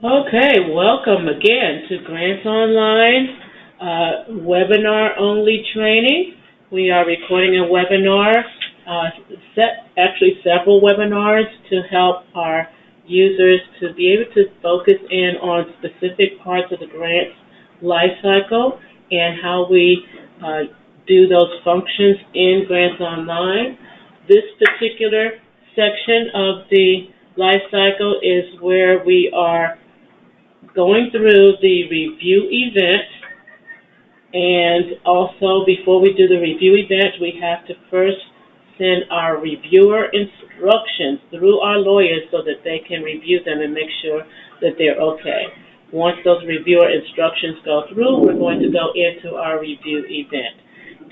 Okay, welcome again to Grants Online webinar only training. We are recording a webinar, actually several webinars to help our users to be able to focus in on specific parts of the grants lifecycle and how we do those functions in Grants Online. This particular section of the lifecycle is where we are going through the review event, and also before we do the review event, we have to first send our reviewer instructions through our lawyers so that they can review them and make sure that they're okay. Once those reviewer instructions go through, we're going to go into our review event.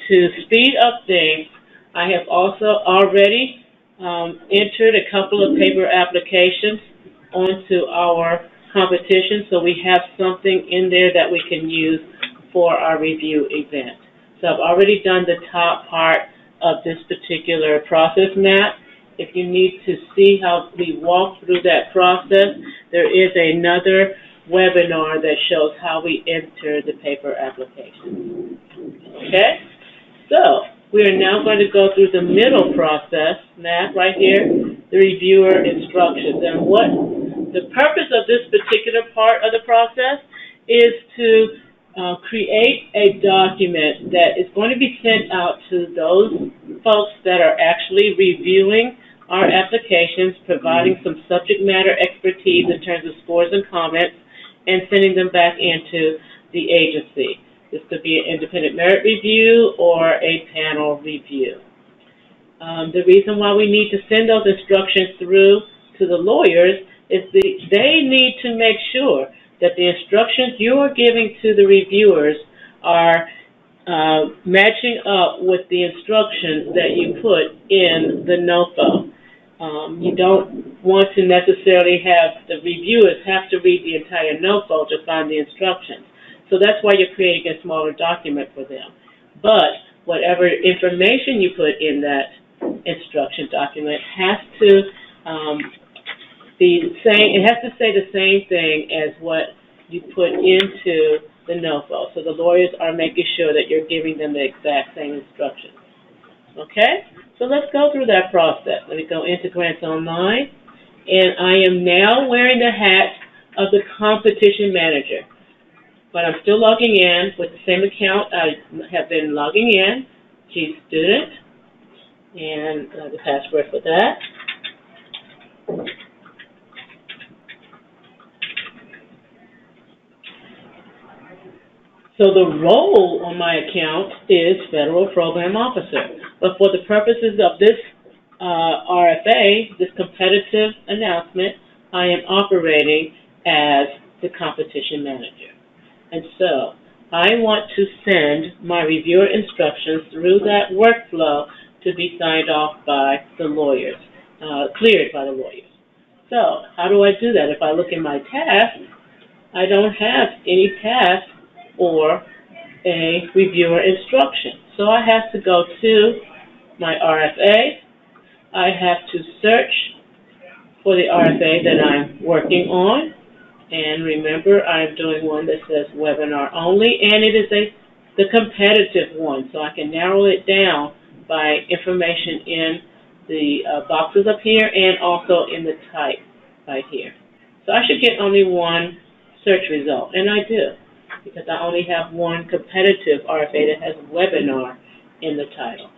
To speed up things, I have also already entered a couple of paper applications onto our competition, so we have something in there that we can use for our review event. So I've already done the top part of this particular process map. If you need to see how we walk through that process, there is another webinar that shows how we enter the paper application. Okay? So we are now going to go through the middle process map right here, the reviewer instructions. And what the purpose of this particular part of the process is to create a document that is going to be sent out to those folks that are actually reviewing our applications, providing some subject matter expertise in terms of scores and comments, and sending them back into the agency. This could be an independent merit review or a panel review. The reason why we need to send those instructions through to the lawyers is they need to make sure that the instructions you are giving to the reviewers are matching up with the instructions that you put in the NOFO. You don't want to necessarily have the reviewers have to read the entire NOFO to find the instructions. So that's why you're creating a smaller document for them. But whatever information you put in that instruction document has to it has to say the same thing as what you put into the NOFO. So the lawyers are making sure that you're giving them the exact same instructions. Okay? So let's go through that process. Let me go into Grants Online. And I am now wearing the hat of the competition manager. But I'm still logging in with the same account I have been logging in, GSTUDENT, and the password for that. So the role on my account is Federal Program Officer. But for the purposes of this RFA, this competitive announcement, I am operating as the competition manager. And so I want to send my reviewer instructions through that workflow to be signed off by the lawyers, cleared by the lawyers. So how do I do that? If I look in my tasks, I don't have any tasks or a reviewer instruction. So I have to go to my RFA. I have to search for the RFA that I'm working on. And remember, I'm doing one that says webinar only, and it is the competitive one. So I can narrow it down by information in the boxes up here and also in the type right here. So I should get only one search result, and I do, because I only have one competitive RFA that has webinar in the title.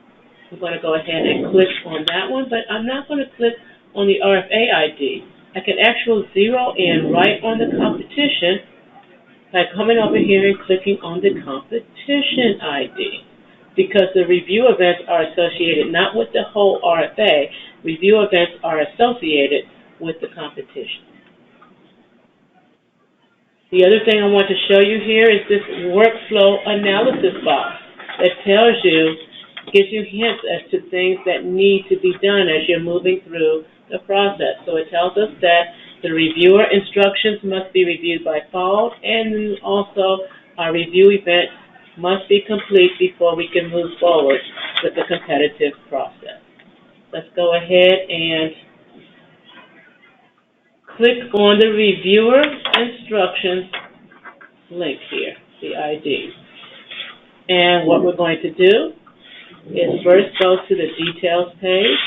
I'm going to go ahead and click on that one, but I'm not going to click on the RFA ID. I can actually zero in right on the competition by coming over here and clicking on the competition ID, because the review events are associated not with the whole RFA. Review events are associated with the competition. The other thing I want to show you here is this workflow analysis box that gives you hints as to things that need to be done as you're moving through the process. So it tells us that the reviewer instructions must be reviewed by fall, and also our review event must be complete before we can move forward with the competitive process. Let's go ahead and click on the reviewer instructions link here, the ID. And what we're going to do is first go to the details page,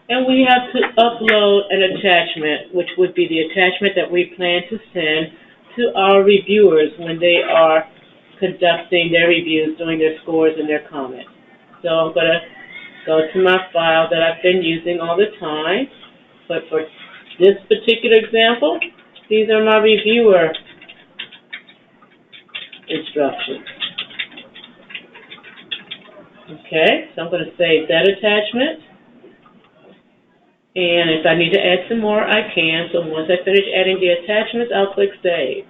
and we have to upload an attachment, which would be the attachment that we plan to send to our reviewers when they are conducting their reviews, doing their scores and their comments. So I'm going to go to my file that I've been using all the time, but for this particular example, these are my reviewer instructions. Okay, so I'm going to save that attachment. And if I need to add some more, I can. So once I finish adding the attachments, I'll click Save.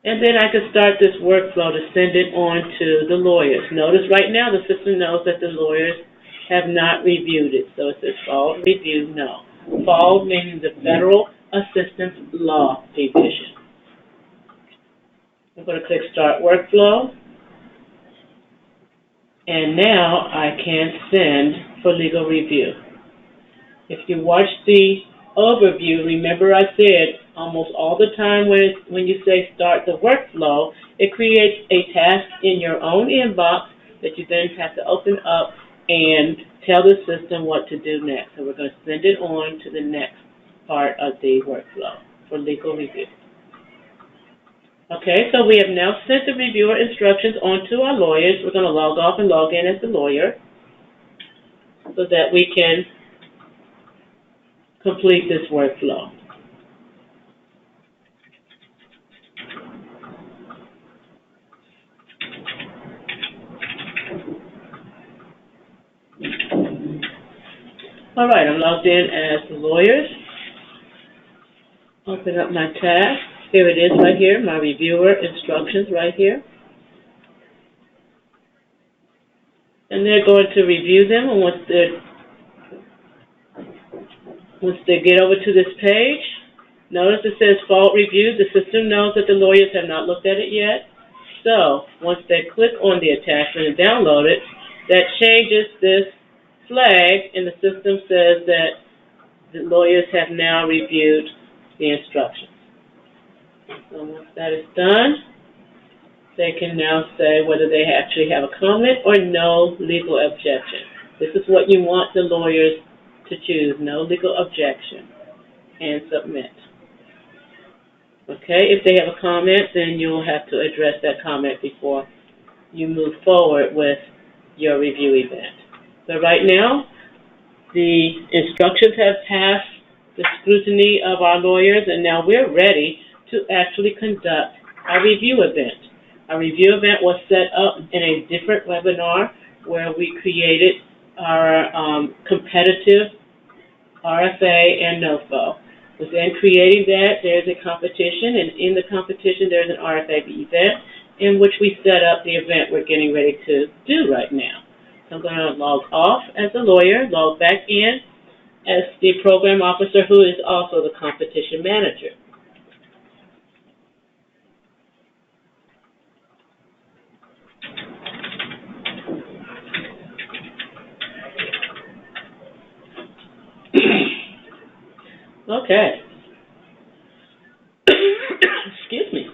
And then I can start this workflow to send it on to the lawyers. Notice right now the system knows that the lawyers have not reviewed it. So it says FALD Review No. FALD meaning the Federal Assistance Law Division. I'm going to click Start Workflow. And now I can send for legal review. If you watch the overview, remember I said almost all the time when you say start the workflow, it creates a task in your own inbox that you then have to open up and tell the system what to do next. So we're going to send it on to the next part of the workflow for legal review. Okay, so we have now sent the reviewer instructions on to our lawyers. We're going to log off and log in as the lawyer so that we can complete this workflow. All right, I'm logged in as the lawyers. Open up my task. Here it is right here, my reviewer instructions right here. And they're going to review them, and once they get over to this page, notice it says fault review. The system knows that the lawyers have not looked at it yet. So once they click on the attachment and download it, that changes this flag, and the system says that the lawyers have now reviewed the instructions. So once that is done, they can now say whether they actually have a comment or no legal objection. This is what you want the lawyers to choose, no legal objection, and submit. Okay, if they have a comment, then you'll have to address that comment before you move forward with your review event. So right now, the instructions have passed the scrutiny of our lawyers, and now we're ready to actually conduct our review event. Our review event was set up in a different webinar where we created our competitive RFA and NOFO. Within creating that, there's a competition, and in the competition, there's an RFA event in which we set up the event we're getting ready to do right now. So I'm going to log off as a lawyer, log back in as the program officer who is also the competition manager. Okay. Excuse me.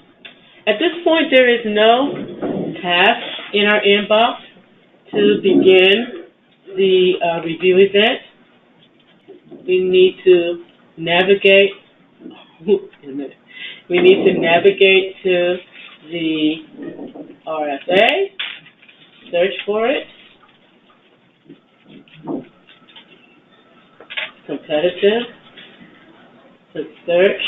At this point, there is no task in our inbox to begin the review event. We need to navigate. We need to navigate to the RFA, search for it, competitive. Click search.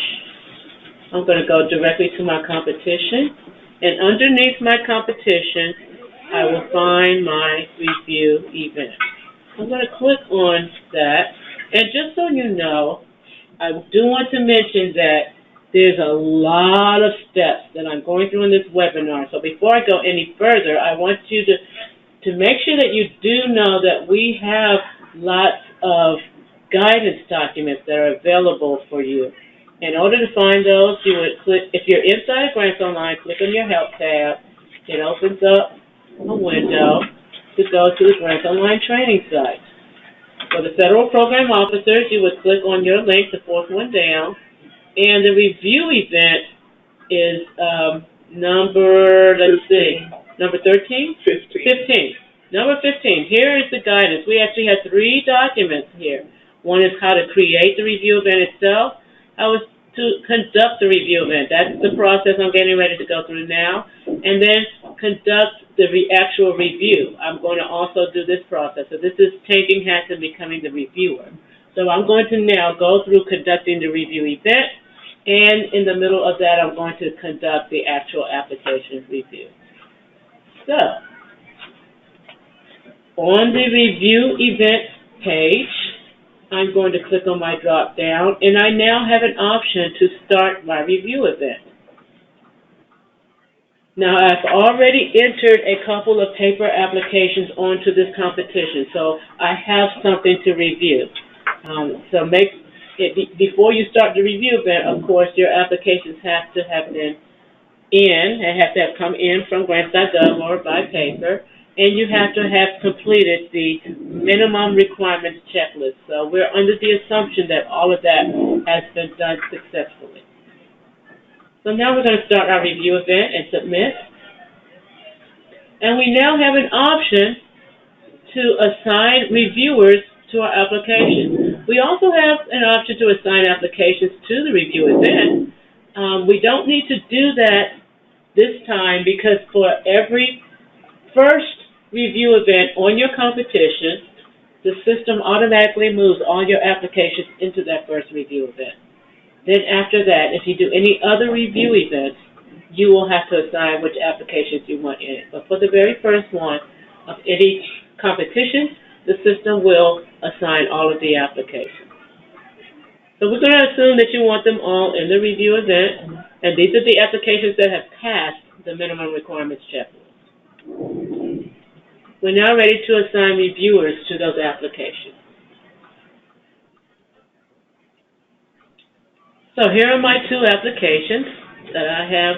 I'm going to go directly to my competition, and underneath my competition, I will find my review event. I'm going to click on that, and just so you know, I do want to mention that there's a lot of steps that I'm going through in this webinar. So before I go any further, I want you to make sure that you do know that we have lots of guidance documents that are available for you. In order to find those, you would click, if you're inside of Grants Online, click on your Help tab. It opens up a window to go to the Grants Online training site. For the federal program officers, you would click on your link, the fourth one down, and the review event is number, let's see, number 13? 15. Number 15, here is the guidance. We actually have 3 documents here. One is how to create the review event itself, how to conduct the review event. That's the process I'm getting ready to go through now. And then conduct the actual review. I'm going to also do this process. So this is changing hats and becoming the reviewer. So I'm going to now go through conducting the review event, and in the middle of that, I'm going to conduct the actual application review. So, on the review event page, I'm going to click on my drop down, and I now have an option to start my review event. Now, I've already entered a couple of paper applications onto this competition, so I have something to review. Before you start the review event, of course, your applications have to have been come in from grants.gov or by paper, and you have to have completed the minimum requirements checklist. So we're under the assumption that all of that has been done successfully. So now we're going to start our review event and submit. And we now have an option to assign reviewers to our application. We also have an option to assign applications to the review event. We don't need to do that this time because for every first review event on your competition, the system automatically moves all your applications into that first review event. Then after that, if you do any other review events, you will have to assign which applications you want in it. But for the very first one of any competition, the system will assign all of the applications. So we're going to assume that you want them all in the review event, and these are the applications that have passed the minimum requirements checklist. We're now ready to assign reviewers to those applications. So here are my 2 applications that I have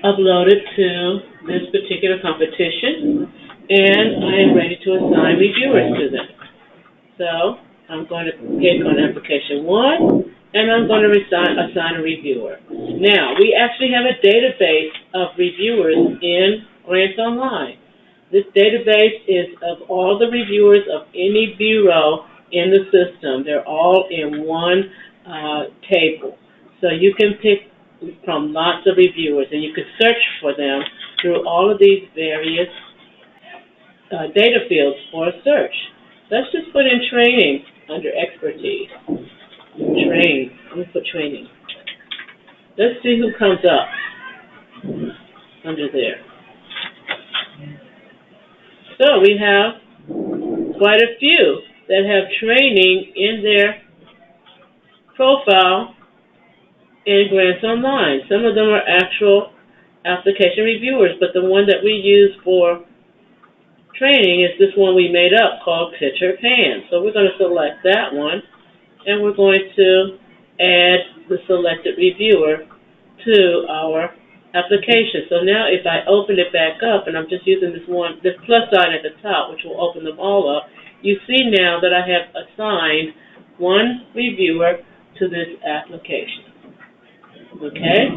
uploaded to this particular competition, and I am ready to assign reviewers to them. So I'm going to click on application 1, and I'm going to assign a reviewer. Now, we actually have a database of reviewers in Grants Online. This database is of all the reviewers of any bureau in the system. They're all in one table. So you can pick from lots of reviewers, and you can search for them through all of these various data fields for a search. Let's just put in training under expertise. Train. I'm going to put training. Let's see who comes up under there. So we have quite a few that have training in their profile in Grants Online. Some of them are actual application reviewers, but the one that we use for training is this one we made up called Pitcher Pan. So we're going to select that one, and we're going to add the selected reviewer to our application. So now if I open it back up, and I'm just using this plus sign at the top, which will open them all up, you see now that I have assigned one reviewer to this application. Okay?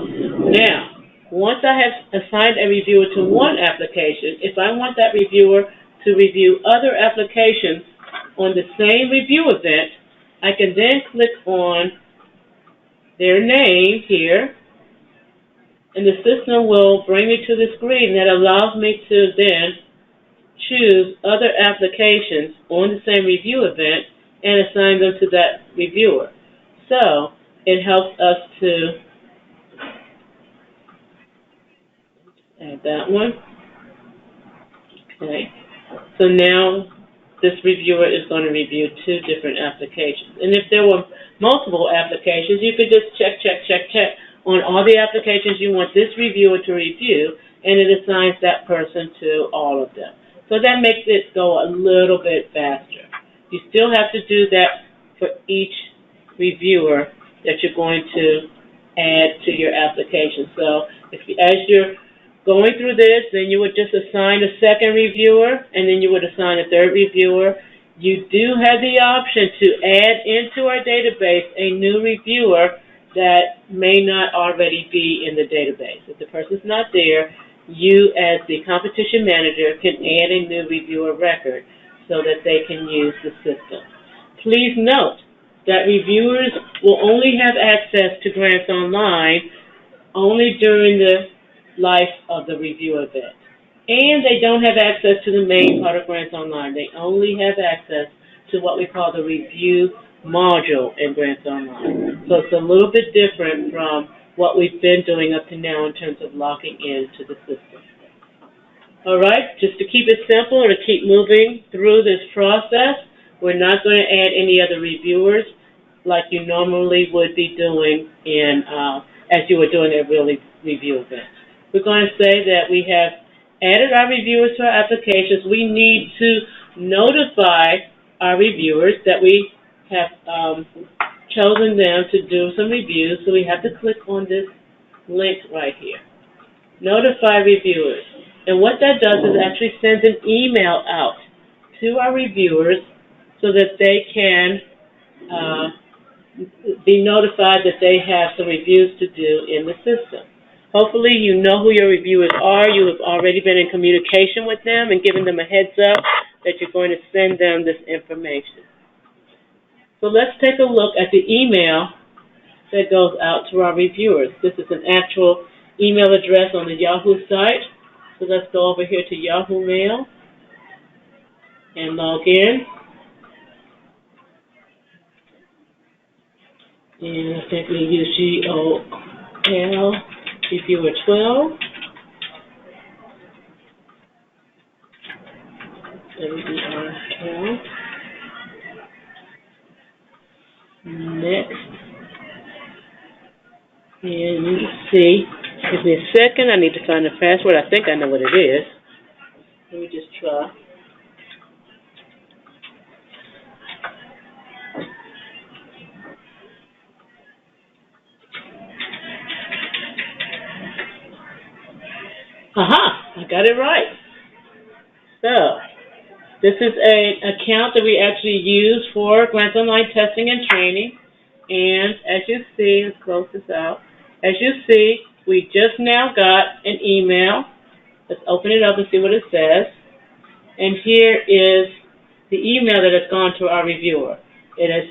Now, once I have assigned a reviewer to one application, if I want that reviewer to review other applications on the same review event, I can then click on their name here, and the system will bring me to the screen that allows me to then choose other applications on the same review event and assign them to that reviewer. So it helps us to add that one. Okay. So now this reviewer is going to review 2 different applications. And if there were multiple applications, you could just check on all the applications you want this reviewer to review, and it assigns that person to all of them. So that makes it go a little bit faster. You still have to do that for each reviewer that you're going to add to your application. So as you're going through this, then you would just assign a second reviewer, and then you would assign a third reviewer. You do have the option to add into our database a new reviewer that may not already be in the database. If the person's not there, you as the competition manager can add a new reviewer record so that they can use the system. Please note that reviewers will only have access to Grants Online only during the life of the review event. And they don't have access to the main part of Grants Online. They only have access to what we call the review module in Grants Online. So it's a little bit different from what we've been doing up to now in terms of logging into the system. All right, just to keep it simple or to keep moving through this process, we're not going to add any other reviewers like you normally would be doing as you were doing a real review event. We're going to say that we have added our reviewers to our applications. We need to notify our reviewers that we have chosen them to do some reviews, so we have to click on this link right here. Notify reviewers. And what that does is actually sends an email out to our reviewers so that they can be notified that they have some reviews to do in the system. Hopefully you know who your reviewers are. You have already been in communication with them and given them a heads up that you're going to send them this information. So let's take a look at the email that goes out to our reviewers. This is an actual email address on the Yahoo site. So let's go over here to Yahoo Mail and log in. And I think we use GOL Reviewer 12. WR12. Next. And let's see. Give me a second. I need to find the password. I think I know what it is. Let me just try. Aha! I got it right. So, this is an account that we actually use for Grants Online testing and training. And as you see, let's close this out. As you see, we just now got an email. Let's open it up and see what it says. And here is the email that has gone to our reviewer. It has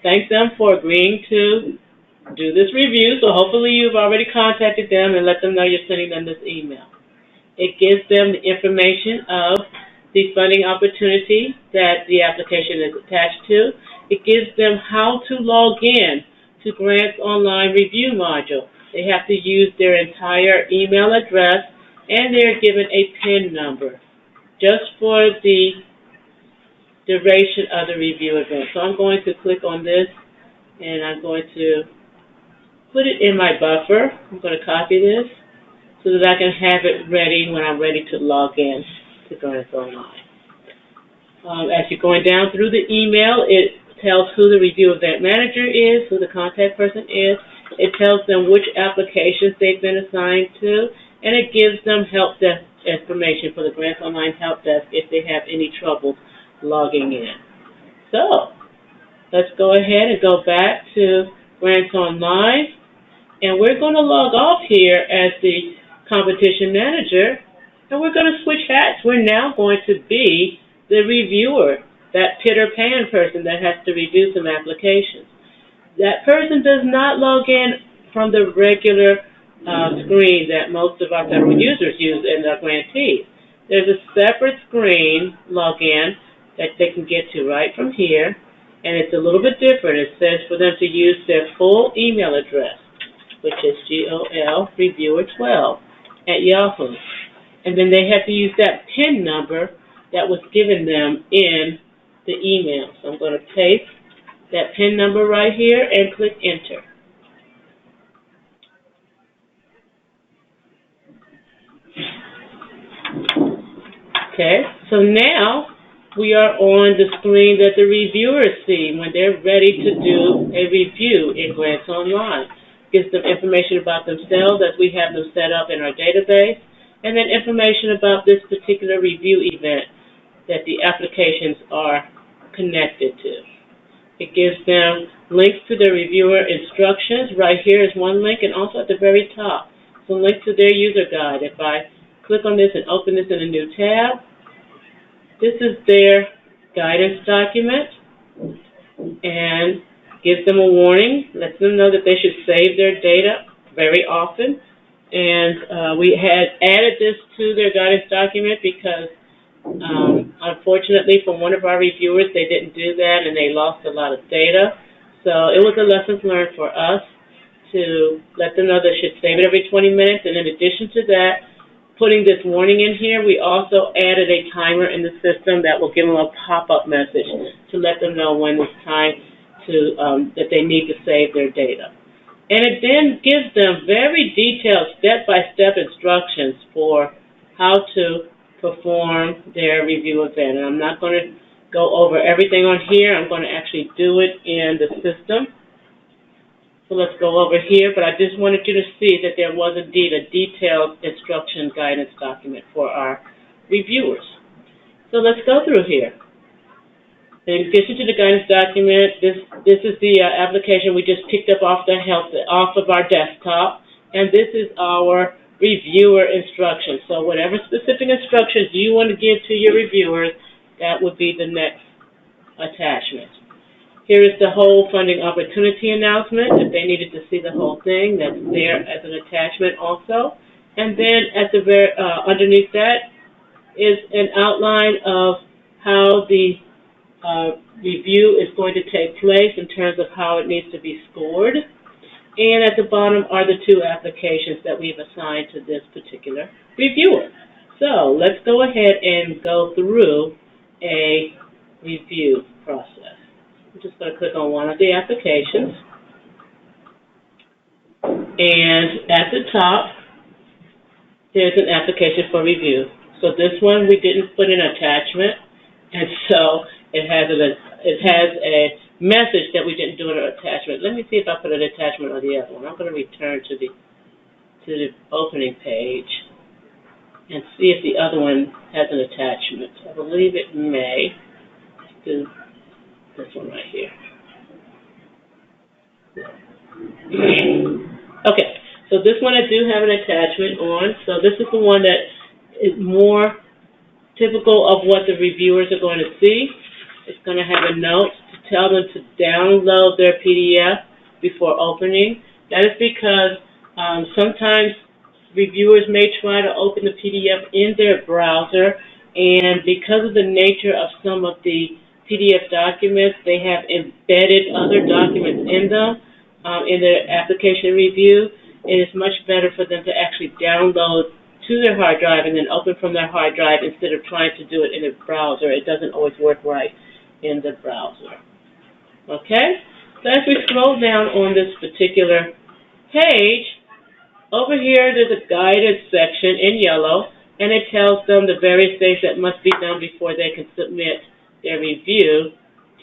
thanked them for agreeing to do this review. So hopefully you've already contacted them and let them know you're sending them this email. It gives them the information of the funding opportunity that the application is attached to. It gives them how to log in to Grants Online Review module. They have to use their entire email address, and they're given a PIN number just for the duration of the review event. So I'm going to click on this, and I'm going to put it in my buffer. I'm going to copy this so that I can have it ready when I'm ready to log in to Grants Online. As you're going down through the email, it tells who the review event manager is, who the contact person is. It tells them which applications they've been assigned to, and it gives them help desk information for the Grants Online help desk if they have any trouble logging in. So, let's go ahead and go back to Grants Online, and we're going to log off here as the competition manager, and we're going to switch hats. We're now going to be the reviewer, that Peter Pan person that has to review some applications. That person does not log in from the regular screen that most of our federal users use in their grantees. There's a separate screen login that they can get to right from here, and it's a little bit different. It says for them to use their full email address, which is GOL-Reviewer12 at Yahoo. And then they have to use that PIN number that was given them in the email. So I'm going to paste that PIN number right here and click Enter. Okay, so now we are on the screen that the reviewers see when they're ready to do a review in Grants Online. Gives them information about themselves as we have them set up in our database. and then information about this particular review event that the applications are connected to. It gives them links to the reviewer instructions. Right here is one link, and also at the very top, it's a link to their user guide. If I click on this and open this in a new tab, this is their guidance document, and gives them a warning, lets them know that they should save their data very often. And we had added this to their guidance document because unfortunately for one of our reviewers, they didn't do that and they lost a lot of data. So it was a lesson learned for us to let them know they should save it every 20 minutes. And in addition to that, putting this warning in here, we also added a timer in the system that will give them a pop-up message to let them know when it's time to that they need to save their data. And it then gives them very detailed step-by-step instructions for how to perform their review event. And I'm not going to go over everything on here. I'm going to actually do it in the system. So let's go over here, but I just wanted you to see that there was indeed a detailed instruction guidance document for our reviewers. So let's go through here. In addition to the guidance document, this is the application we just picked up off of our desktop, and this is our reviewer instructions. So whatever specific instructions you want to give to your reviewers, that would be the next attachment. Here is the whole funding opportunity announcement. If they needed to see the whole thing, that's there as an attachment also. And then at the very underneath that is an outline of how the review is going to take place in terms of how it needs to be scored. And at the bottom are the two applications that we've assigned to this particular reviewer. So let's go ahead and go through a review process. I'm just going to click on one of the applications. And at the top, there's an application for review. So this one we didn't put an attachment, and so it has a message that we didn't do an attachment. Let me see if I put an attachment on the other one. I'm going to return to the opening page and see if the other one has an attachment. I believe it may. Let's do this one right here. Okay, so this one I do have an attachment on. So this is the one that is more typical of what the reviewers are going to see. It's going to have a note to tell them to download their PDF before opening. That is because sometimes reviewers may try to open the PDF in their browser, and because of the nature of some of the PDF documents, they have embedded other documents in them in their application review. It is much better for them to actually download to their hard drive and then open from their hard drive instead of trying to do it in a browser. It doesn't always work right in the browser. Okay? So as we scroll down on this particular page, over here there's a guidance section in yellow, and it tells them the various things that must be done before they can submit their review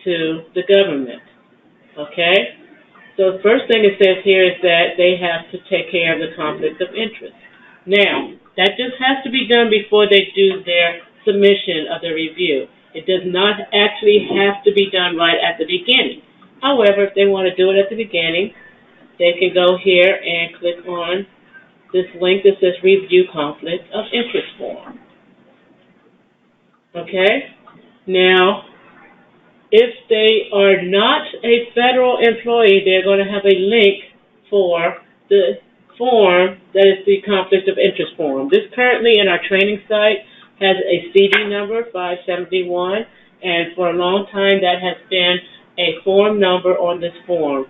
to the government. Okay? So the first thing it says here is that they have to take care of the conflict of interest. Now, that just has to be done before they do their submission of the review. It does not actually have to be done right at the beginning. However, if they want to do it at the beginning, they can go here and click on this link that says Review Conflict of Interest Form. Okay? Now, if they are not a federal employee, they're going to have a link for the form that is the Conflict of Interest form. This currently in our training site has a CD number 571, and for a long time that has been a form number on this form.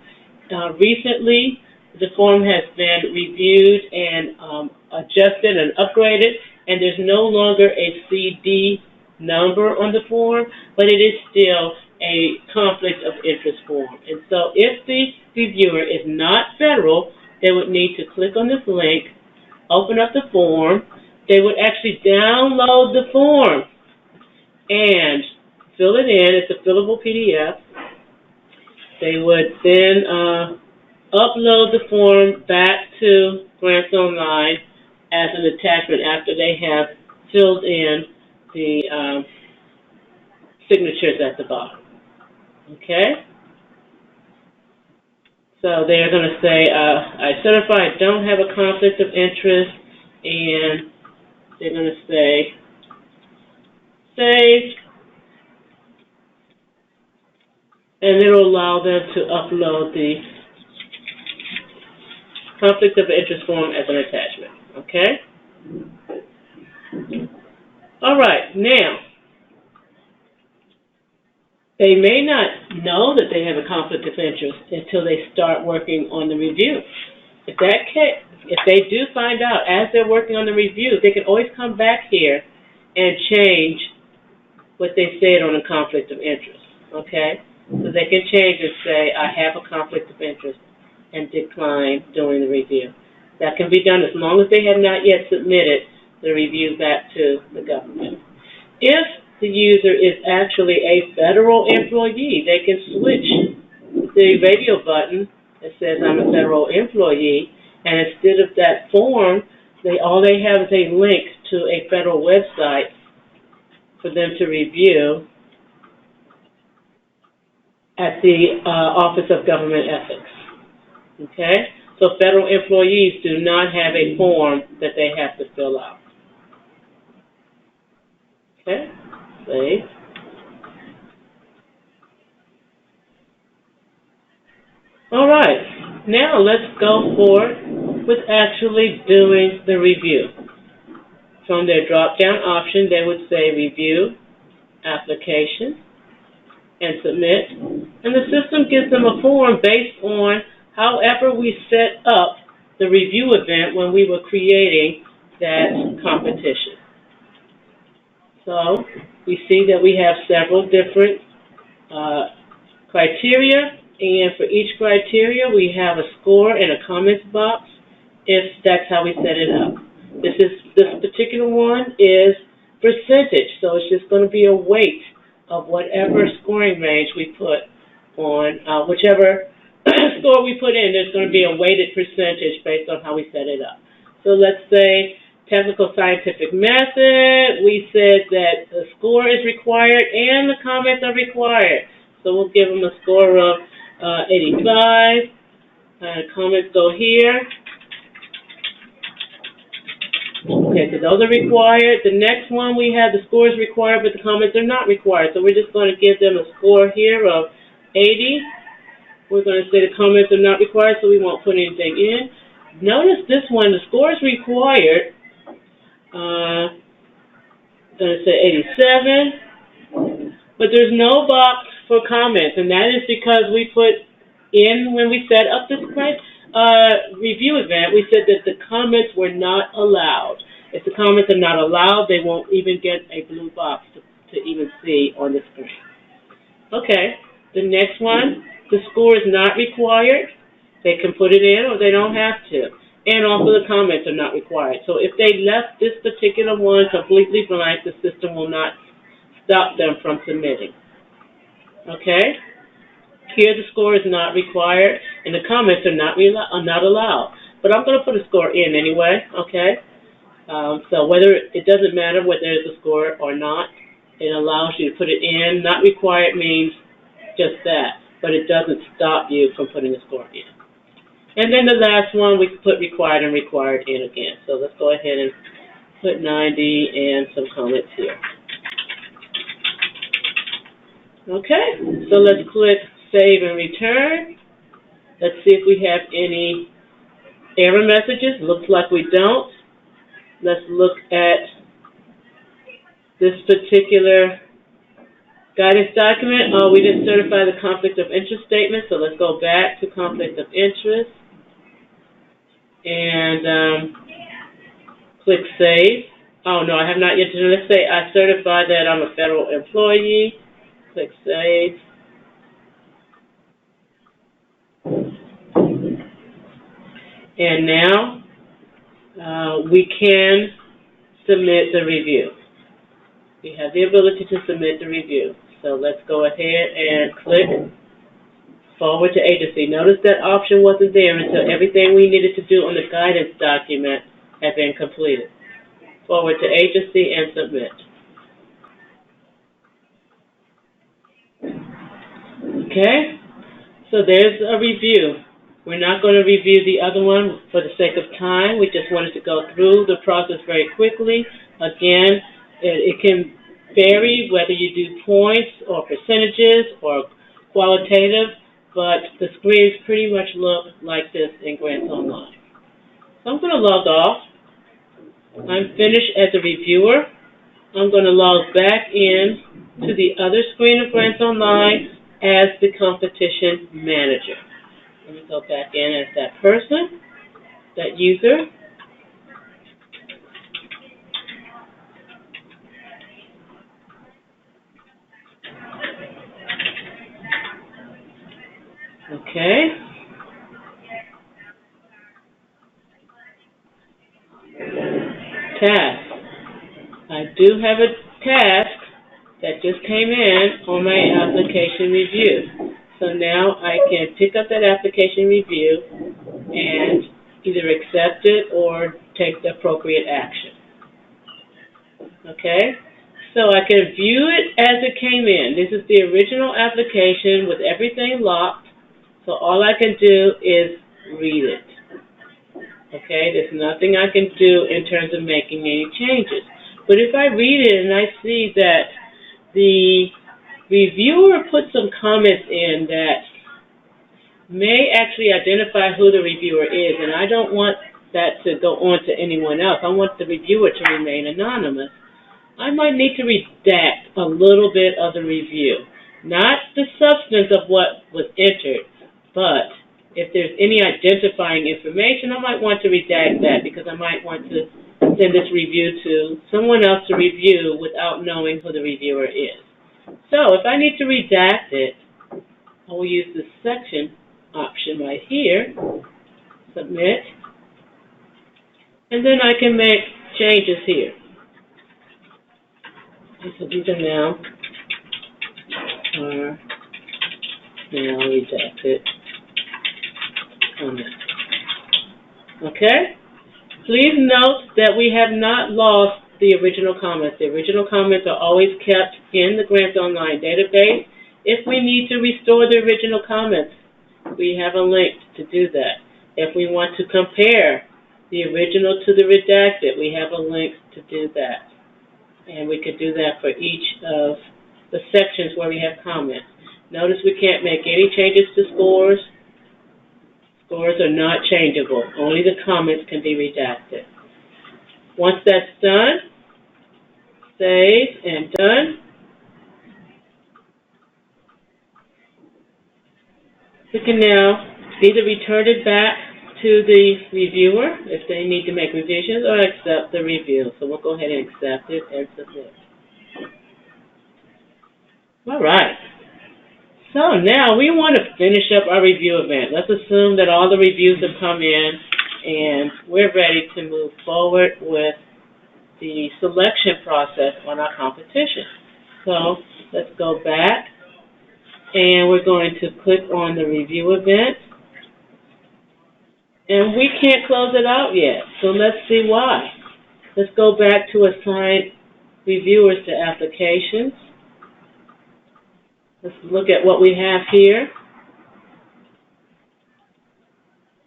Recently, the form has been reviewed and adjusted and upgraded, and there's no longer a CD number on the form, but it is still a conflict of interest form. And so if the reviewer is not federal, they would need to click on this link, open up the form. They would actually download the form and fill it in. It's a fillable PDF. They would then upload the form back to Grants Online, as an attachment after they have filled in the signatures at the bottom. Okay? So they're going to say, I certify I don't have a conflict of interest, and they're going to say, save, and it will allow them to upload the conflict of interest form as an attachment. Okay? All right, now, they may not know that they have a conflict of interest until they start working on the review. If they do find out as they're working on the review, they can always come back here and change what they said on a conflict of interest, okay? So they can change and say, I have a conflict of interest, and decline doing the review. That can be done as long as they have not yet submitted the review back to the government. If the user is actually a federal employee, they can switch the radio button that says I'm a federal employee, and instead of that form, all they have is a link to a federal website for them to review at the Office of Government Ethics. Okay? So federal employees do not have a form that they have to fill out. Okay? Save. All right. Now let's go forward with actually doing the review. From their drop-down option, they would say Review, Application, and Submit. And the system gives them a form based on however we set up the review event when we were creating that competition. So we see that we have several different criteria, and for each criteria we have a score and a comments box if that's how we set it up. This particular one is percentage, so it's just going to be a weight of whatever scoring range we put on, whichever score we put in, there's going to be a weighted percentage based on how we set it up. So let's say technical scientific method, we said that the score is required and the comments are required. So we'll give them a score of 85, comments go here. Okay, so those are required. The next one we have the score is required, but the comments are not required. So we're just going to give them a score here of 80. We're going to say the comments are not required, so we won't put anything in. Notice this one, the score is required. I'm going to say 87, but there's no box for comments, and that is because we put in, when we set up this review event, we said that the comments were not allowed. If the comments are not allowed, they won't even get a blue box to even see on the screen. Okay, the next one, the score is not required. They can put it in or they don't have to. And also the comments are not required. So if they left this particular one completely blank, the system will not stop them from submitting. Okay? Here the score is not required and the comments are not allowed. But I'm going to put a score in anyway, okay? So whether it doesn't matter whether there's a score or not, it allows you to put it in. Not required means just that, but it doesn't stop you from putting a score in. And then the last one, we put required and required in again. So let's go ahead and put 90 and some comments here. Okay, so let's click Save and Return. Let's see if we have any error messages. Looks like we don't. Let's look at this particular guidance document. Oh, we didn't certify the conflict of interest statement, so let's go back to conflict of interest and click Save. Oh, no, I have not yet. Let's say I certify that I'm a federal employee. Click Save. And now we can submit the review. We have the ability to submit the review. So let's go ahead and click Forward to Agency. Notice that option wasn't there until everything we needed to do on the guidance document have been completed. Forward to agency and submit. Okay, so there's a review. We're not going to review the other one for the sake of time. We just wanted to go through the process very quickly. Again, it can vary whether you do points or percentages or qualitative, but the screens pretty much look like this in Grants Online. So I'm going to log off. I'm finished as a reviewer. I'm going to log back in to the other screen of Grants Online as the competition manager. Let me go back in as that person, that user. Okay. Task. I do have a task that just came in on my application review. So now I can pick up that application review and either accept it or take the appropriate action. Okay? So I can view it as it came in. This is the original application with everything locked. So all I can do is read it. Okay? There's nothing I can do in terms of making any changes. But if I read it and I see that the reviewer put some comments in that may actually identify who the reviewer is, and I don't want that to go on to anyone else. I want the reviewer to remain anonymous. I might need to redact a little bit of the review. Not the substance of what was entered, but if there's any identifying information, I might want to redact that because I might want to send this review to someone else to review without knowing who the reviewer is. So if I need to redact it, I will use the section option right here, submit, and then I can make changes here. So these are now redacted on that. Okay? Please note that we have not lost the original comments. The original comments are always kept in the Grants Online database. If we need to restore the original comments, we have a link to do that. If we want to compare the original to the redacted, we have a link to do that. And we could do that for each of the sections where we have comments. Notice we can't make any changes to scores. Scores are not changeable. Only the comments can be redacted. Once that's done, save and done. We can now either return it back to the reviewer if they need to make revisions or accept the review. So we'll go ahead and accept it and submit. All right. So now we want to finish up our review event. Let's assume that all the reviews have come in and we're ready to move forward with the selection process on our competition. So let's go back and we're going to click on the review event. And we can't close it out yet, so let's see why. Let's go back to assign reviewers to applications. Let's look at what we have here.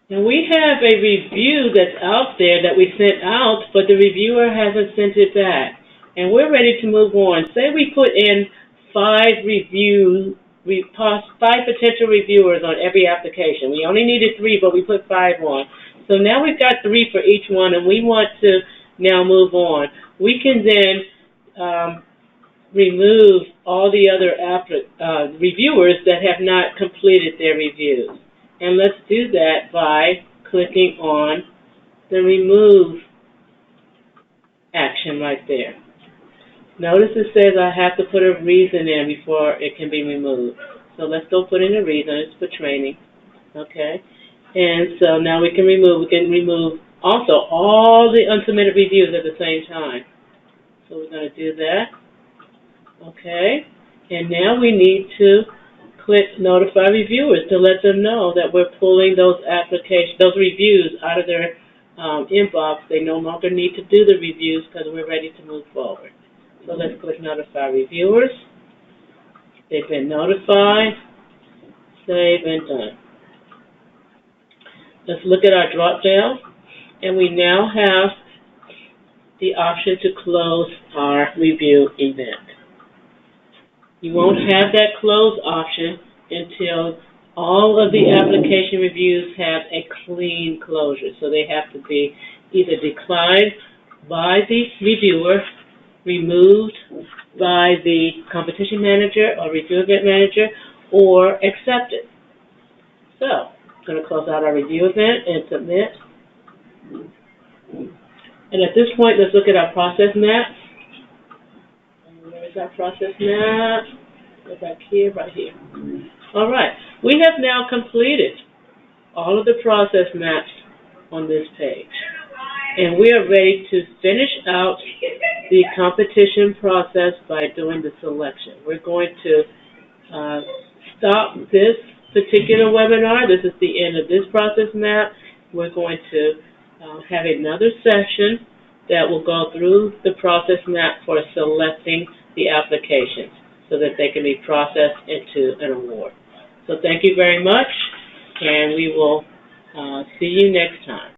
And we have a review that's out there that we sent out, but the reviewer hasn't sent it back. And we're ready to move on. Say we put in 5 potential reviewers on every application. We only needed 3, but we put 5 on. So now we've got 3 for each one, and we want to now move on. We can then remove all the other reviewers that have not completed their reviews. And let's do that by clicking on the remove action right there. Notice it says I have to put a reason in before it can be removed. So let's go put in a reason. It's for training. Okay? And so now we can remove also all the unsubmitted reviews at the same time. So we're going to do that. Okay? And now we need to click notify reviewers to let them know that we're pulling those reviews out of their inbox, they no longer need to do the reviews because we're ready to move forward. So let's click Notify Reviewers. They've been notified. Save and done. Let's look at our drop down, and we now have the option to close our review event. You won't have that close option until all of the application reviews have a clean closure. So they have to be either declined by the reviewer, removed by the competition manager or review event manager, or accepted. So I'm going to close out our review event and submit. And at this point, let's look at our process map. Where is our process map? Go back here, right here. All right. We have now completed all of the process maps on this page. And we are ready to finish out the competition process by doing the selection. We're going to stop this particular webinar. This is the end of this process map. We're going to have another session that will go through the process map for selecting the applications so that they can be processed into an award. So thank you very much, and we will see you next time.